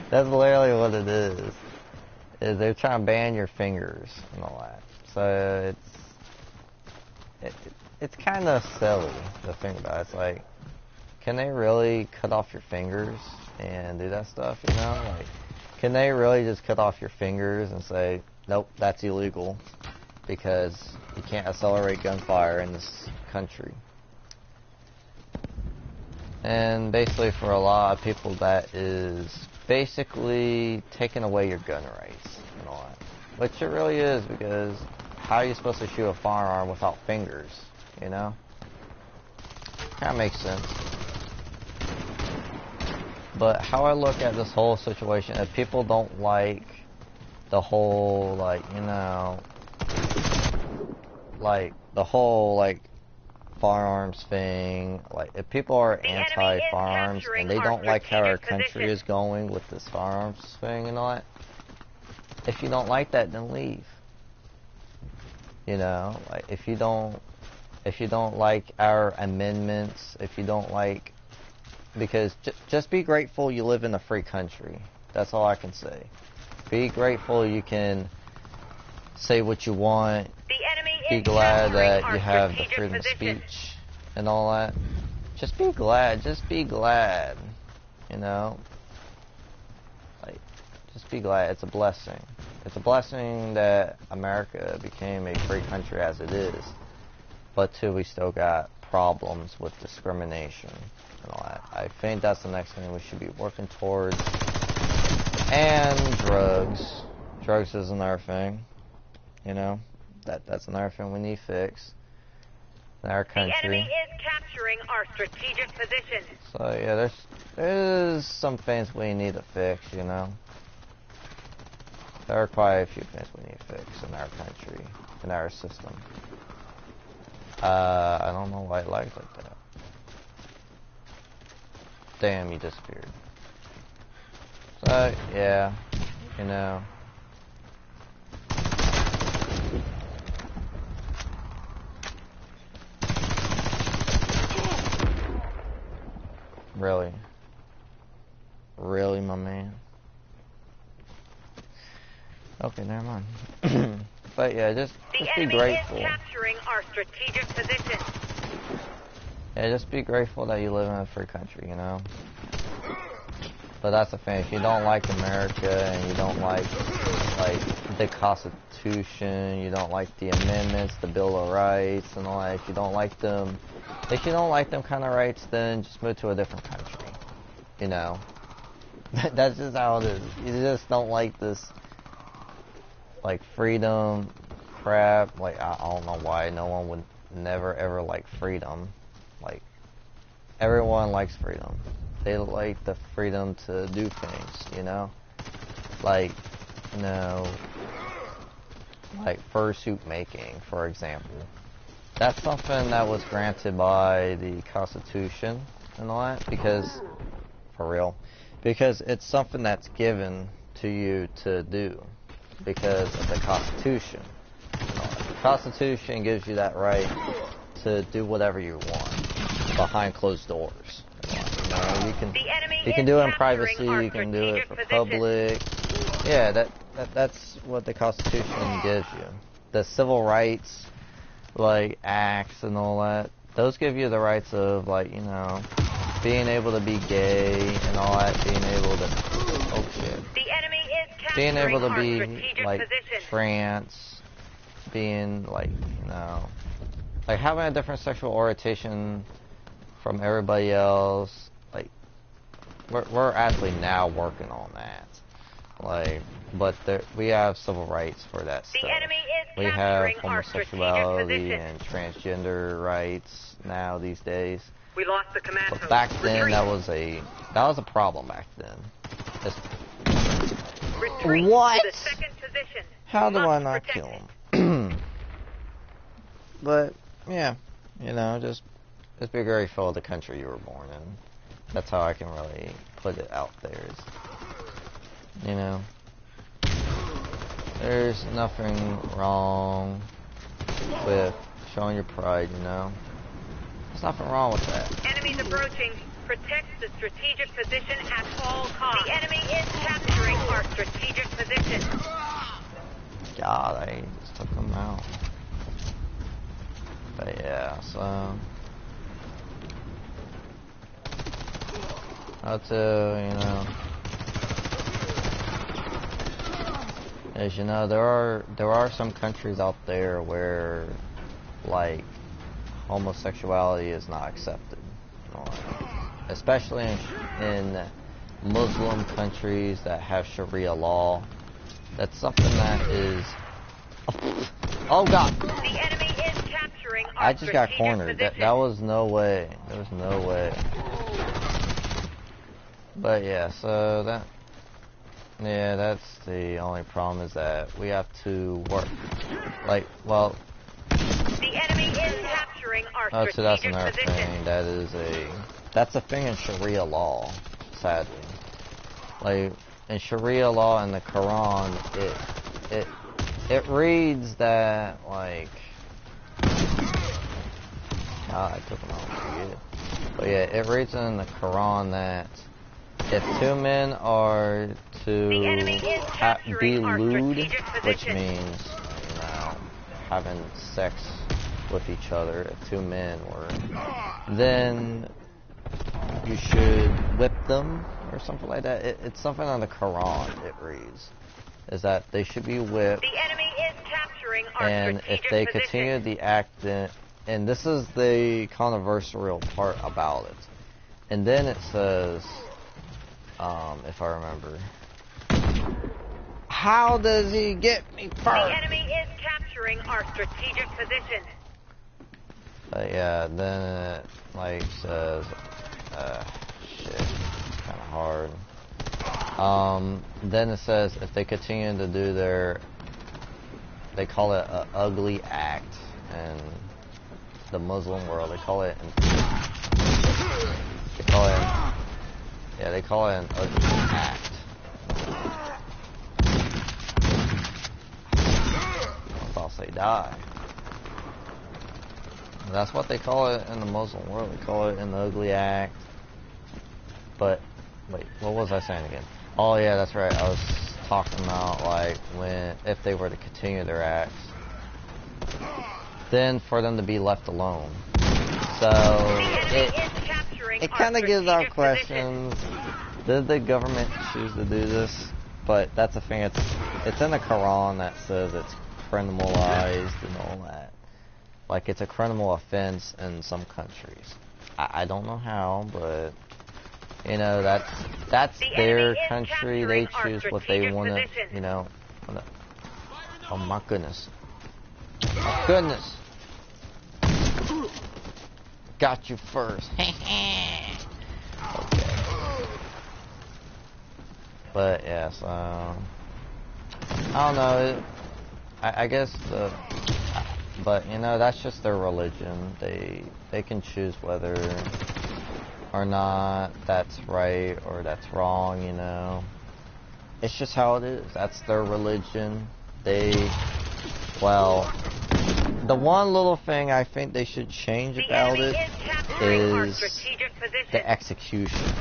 That's literally what it is they're trying to ban your fingers and all that. So it's kind of silly to think about. It's like, can they really cut off your fingers and do that stuff, you know? Like, can they really just cut off your fingers and say, nope, that's illegal because you can't accelerate gunfire in this country? And basically for a lot of people that is basically taking away your gun rights and all that. Which it really is, because how are you supposed to shoot a firearm without fingers, you know? That makes sense. But how I look at this whole situation, if people don't like the whole, like, you know, like the whole, like, firearms thing, like if people are anti-firearms and they don't like how our country is going with this firearms thing and all that, if you don't like that, then leave. You know, like if you don't like our amendments, if you don't like, because just be grateful you live in a free country. That's all I can say. Be grateful you can say what you want. Be glad that you have the freedom of speech and all that. Just be glad. Just be glad. You know? Like, just be glad. It's a blessing. It's a blessing that America became a free country as it is. But too, we still got problems with discrimination and all that. I think that's the next thing we should be working towards. And drugs. Drugs is another thing. You know? That's another thing we need fixed in our country. The enemy is capturing our strategic position. So yeah, there's some things we need to fix, you know. There are quite a few things we need to fix in our country, in our system. I don't know why it lags like that. Damn, you disappeared. So, yeah, you know. Really? Really, my man? Okay, never mind. But yeah, just be grateful. The enemy is capturing our strategic position. Yeah, just be grateful that you live in a free country, you know? But that's the thing, if you don't like America and you don't like the Constitution, you don't like the amendments, the Bill of Rights and all that, if you don't like them kind of rights, then just move to a different country, you know? That's just how it is. You just don't like this, like, freedom crap. Like, I don't know why no one would never ever like freedom. Like, everyone likes freedom. They like the freedom to do things, you know? Like, you know, like fursuit making, for example. That's something that was granted by the Constitution and all that, because, for real, because it's something that's given to you to do because of the Constitution. The Constitution gives you that right to do whatever you want behind closed doors. You know, you can do it in privacy, you can do it for public. Yeah, that's what the Constitution gives you. The civil rights, like, acts and all that, those give you the rights of, like, you know, being able to be gay and all that, being able to, oh shit, being able to be, like, trans, being, like, you know, like, having a different sexual orientation from everybody else. Like, we're actually now working on that. Like, but we have civil rights for that stuff. We have homosexuality and transgender rights now these days. We lost the command But post. back then, Retreat. that was a problem back then. Retreat What? to the second position. How do I Must not protect kill it. him? But yeah, you know, just be grateful of the country you were born in. That's how I can really put it out there. You know, there's nothing wrong with showing your pride, you know. There's nothing wrong with that. Enemies approaching. Protect the strategic position at all costs. The enemy is capturing our strategic position. God, I just took them out. But yeah, so how to, you know, as you know, there are some countries out there where, like, homosexuality is not accepted, you know, especially in Muslim countries that have Sharia law. That's something that is, oh God, The enemy is capturing our I just got strategic cornered. position. That was no way. There was no way. But yeah, so that's the only problem, is that we have to work. Like, well, The enemy is capturing our oh, so that's strategic another position. thing. That's a thing in Sharia law, sadly. Like, in Sharia law in the Quran, it reads that, like, I took them out pretty good. But yeah, it reads in the Quran that if two men are The enemy is to be capturing our lewd, strategic which position. means, you know, having sex with each other, if two men were, then you should whip them or something like that. It's something on the Quran, it reads, is that they should be whipped, The enemy is capturing our and if strategic they position. continue the act, then, and this is the controversial part about it, and then it says, if I remember, how does he get me first? The enemy is capturing our strategic position. But yeah, then it, like, says, shit, it's kind of hard. Then it says if they continue to do they call it an ugly act in the Muslim world. They call it Yeah, they call it an ugly act. I'll say die. That's what they call it in the Muslim world. They call it an ugly act. But, wait, what was I saying again? Oh yeah, that's right. I was talking about like if they were to continue their acts, then for them to be left alone. So it kind of gives out questions. Did the government choose to do this? But that's a thing. It's in the Quran that says it's criminalized and all that. Like, it's a criminal offense in some countries. I don't know how, but, you know, that's their country. They choose what they want to, you know. Oh, my goodness. My goodness. Got you first. Okay. But, yeah, so... I don't know. I guess but you know, that's just their religion. They can choose whether or not that's right or that's wrong, you know. It's just how it is. That's their religion. Well, the one little thing I think they should change about it is the execution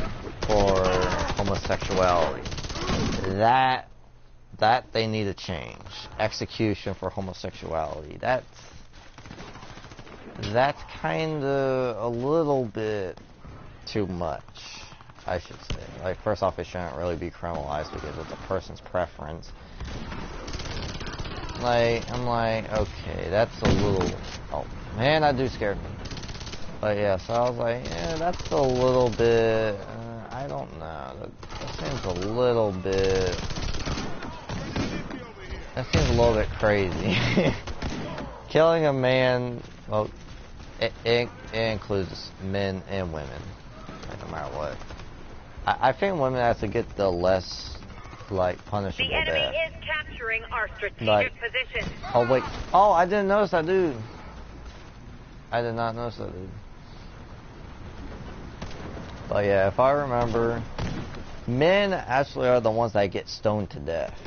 for homosexuality. That they need to change. Execution for homosexuality. That's kind of a little bit too much, I should say. Like, first off, it shouldn't really be criminalized because it's a person's preference. Like, I'm like, okay, that's a little... Oh, man, that dude scared me. But yeah, so I was like, yeah, that's a little bit... I don't know. That seems a little bit... That seems a little bit crazy. Killing a man, well, it includes men and women, like, no matter what. I think women have to get the less, like, punishable death. The enemy is capturing our strategic position. Oh, wait. Oh, I didn't notice that dude. I did not notice that dude. But yeah, if I remember, men actually are the ones that get stoned to death.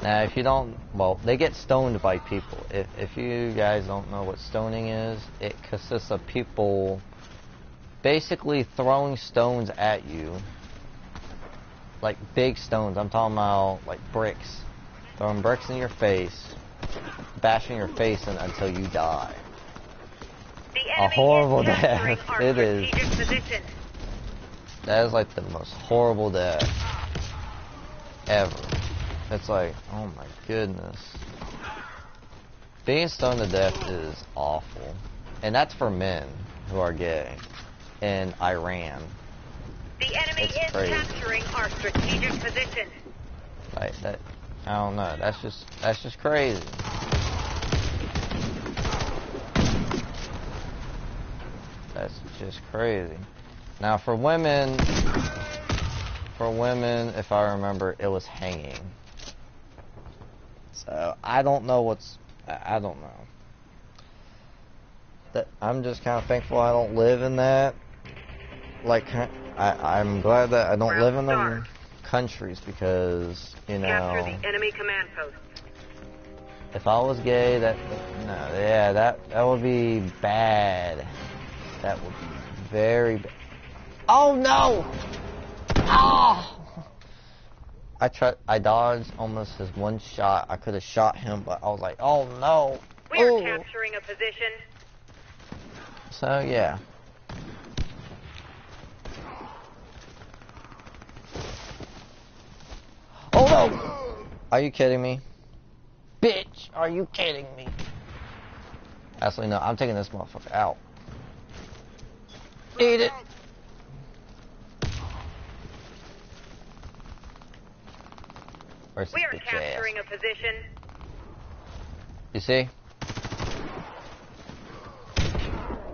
Now, if you don't, well, they get stoned by people. If you guys don't know what stoning is, it consists of people basically throwing stones at you. Like big stones. I'm talking about like bricks. Throwing bricks in your face, bashing your face in until you die. A horrible death. It is. That is like the most horrible death ever. It's like, oh my goodness. Being stoned to death is awful. And that's for men who are gay in Iran. The enemy is capturing our strategic position. Like that, I don't know. That's just crazy. That's just crazy. Now for women, if I remember, it was hanging. So I don't know I don't know. I'm just kind of thankful I don't live in that. Like, I'm glad that I don't live in them countries because, you know. Capture the enemy command post. If I was gay, that would be bad. That would be very bad. Oh no! Oh! I dodged almost his one shot. I could have shot him, but I was like, oh no! We are capturing a position. So yeah. Oh no! Are you kidding me? Bitch, are you kidding me? Actually, no, I'm taking this motherfucker out. Eat it! Where's this We are capturing a position. You see?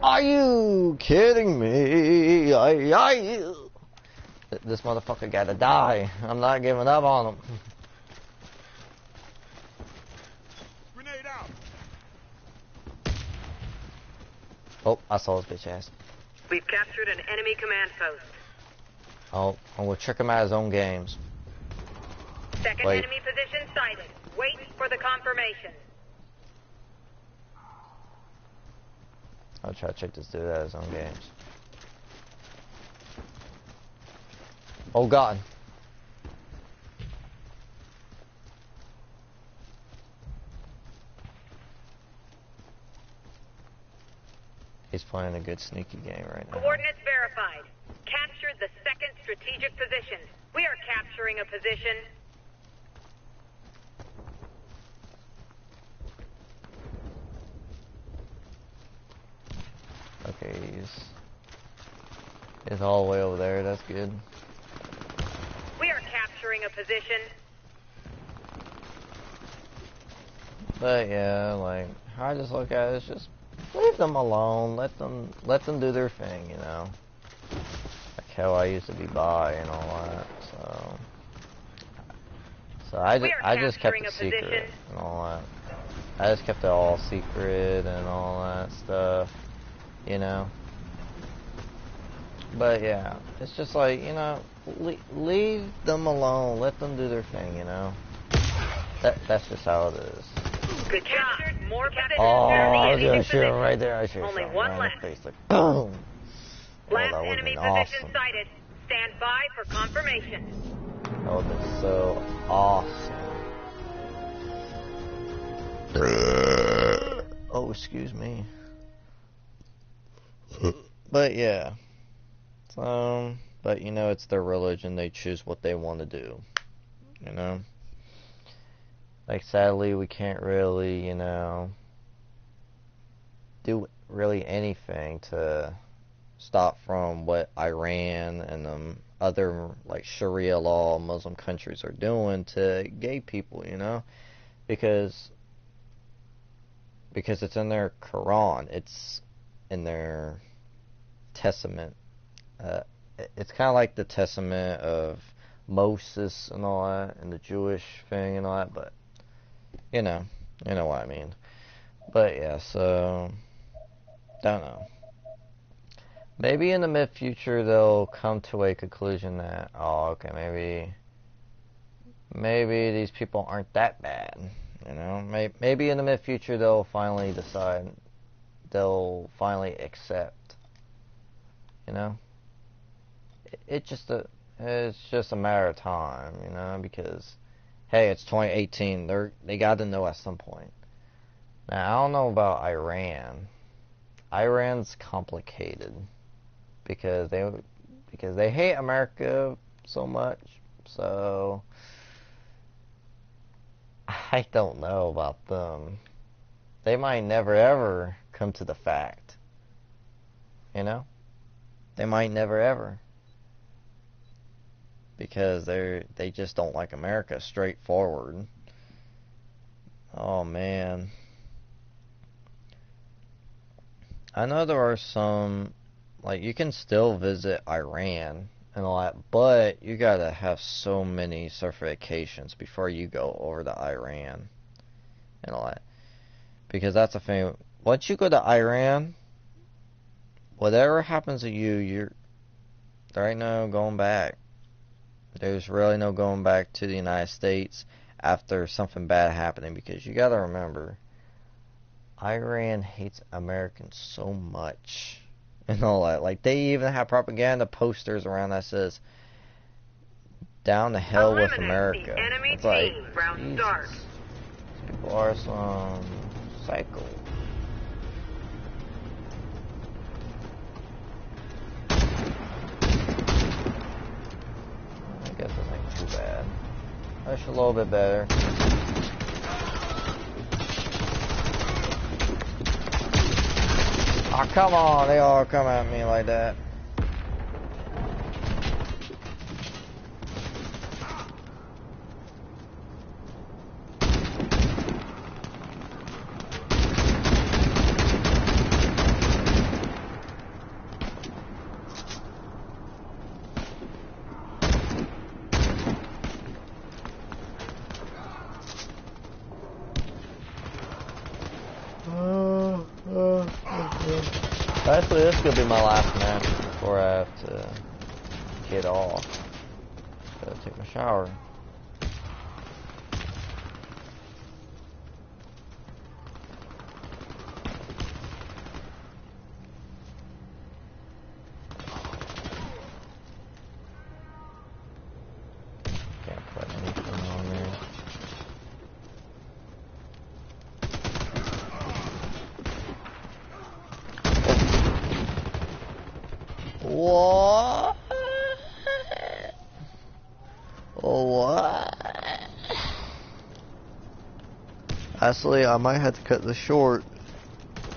Are you kidding me? This motherfucker gotta die. I'm not giving up on him. Grenade out. Oh, I saw his bitch ass. We've captured an enemy command post. Oh, we'll trick him out his own games. Second Wait. enemy position sighted. Wait for the confirmation. I'll try to check this dude out his own games. Oh god. He's playing a good sneaky game right now. Coordinates verified. Captured the second strategic position. We are capturing a position. Okay, he's all the way over there. That's good. We are capturing a position. But yeah, like how I just look at it is just leave them alone. Let them do their thing, you know. Like how I used to be by and all that. So I just kept it secret and all that. I just kept it all secret and all that stuff, you know. But yeah, it's just like, you know, leave them alone. Let them do their thing, you know. That's just how it is. Good job. More positions. Oh, I was Enemy gonna shoot him position. right there. I should have Only shot him one right in left. the face, like boom. Oh, Last that would've enemy been position awesome. sighted. Stand by for confirmation. That would've been so awesome. Oh, excuse me. But yeah. But you know, it's their religion. They choose what they want to do. You know? Like, sadly, we can't really, you know, do really anything to stop from what Iran and other, like, Sharia law Muslim countries are doing to gay people, you know? Because it's in their Quran. It's in their Testament. It's kind of like the Testament of Moses and all that, and the Jewish thing and all that, but you know what I mean. But yeah, so don't know. Maybe in the mid future they'll come to a conclusion that, oh, okay, maybe these people aren't that bad. You know, maybe in the mid future they'll finally decide, they'll finally accept. You know, it's just a matter of time. You know, because hey, it's 2018. They got to know at some point. Now I don't know about Iran. Iran's complicated because they hate America so much. So I don't know about them. They might never ever come to the fact. You know? They might never ever. Because they just don't like America, straightforward. Oh man. I know there are some, like, you can still visit Iran and all that, but you gotta have so many certifications before you go over to Iran and all that. Because that's the thing. Once you go to Iran, whatever happens to you, there ain't no going back. There's really no going back to the United States after something bad happening, because you gotta remember, Iran hates Americans so much and all that. Like, they even have propaganda posters around that says, "Down to hell with America." The enemy It's like, team. Round Jesus. start. These people are some psycho. I guess it ain't too bad. That's a little bit better. Oh, come on, they all come at me like that. Actually, this could be my last match before I have to get off. Gotta take a shower. Can't put anything on there. What? What? Actually, I might have to cut this short.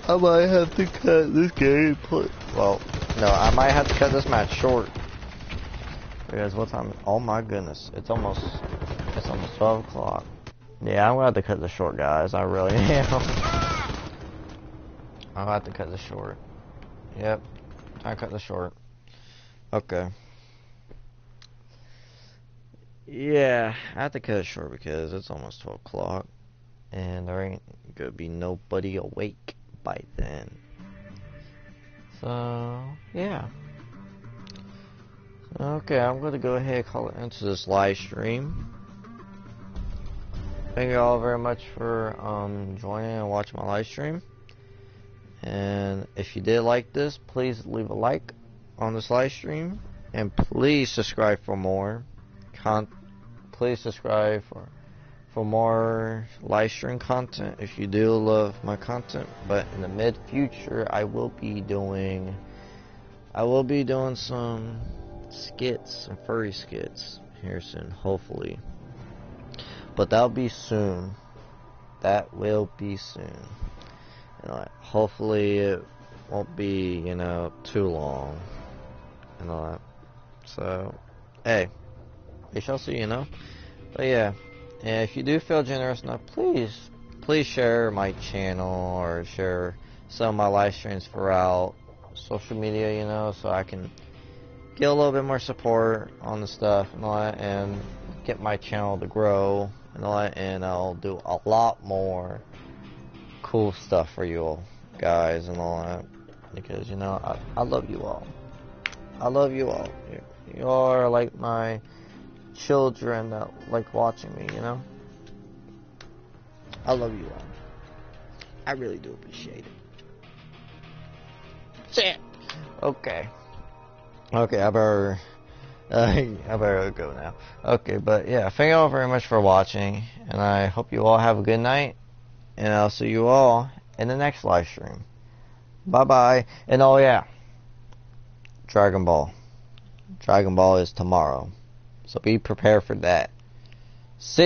I might have to cut this gameplay. Well, no, I might have to cut this match short. Because what time? Oh my goodness, it's almost 12 o'clock. Yeah, I'm gonna have to cut this short, guys. I really am. I'm gonna have to cut this short. Yep, I cut this short. Okay. Yeah, I have to cut it short because it's almost 12 o'clock. And there ain't gonna be nobody awake by then. So, yeah. Okay, I'm gonna go ahead and call it into this live stream. Thank you all very much for joining and watching my live stream. And if you did like this, please leave a like on this live stream. And please subscribe for more please subscribe for more live stream content if you do love my content. But in the mid future, I will be doing some skits, some furry skits here soon, hopefully. But that'll be soon. That will be soon. You know, hopefully it won't be, you know, too long and all that. So, hey, we shall see, you know. But yeah, and if you do feel generous enough, please share my channel or share some of my live streams throughout social media, you know, so I can get a little bit more support on the stuff and all that, and get my channel to grow and all that, and I'll do a lot more cool stuff for you all guys and all that, because, you know, I love you all. I love you all. You all are like my children that like watching me, you know. I love you all. I really do appreciate it. Shit. Okay, I better go now. Okay, but yeah, thank you all very much for watching, and I hope you all have a good night, and I'll see you all in the next live stream. Bye bye. And oh yeah, Dragon Ball is tomorrow, so be prepared for that. See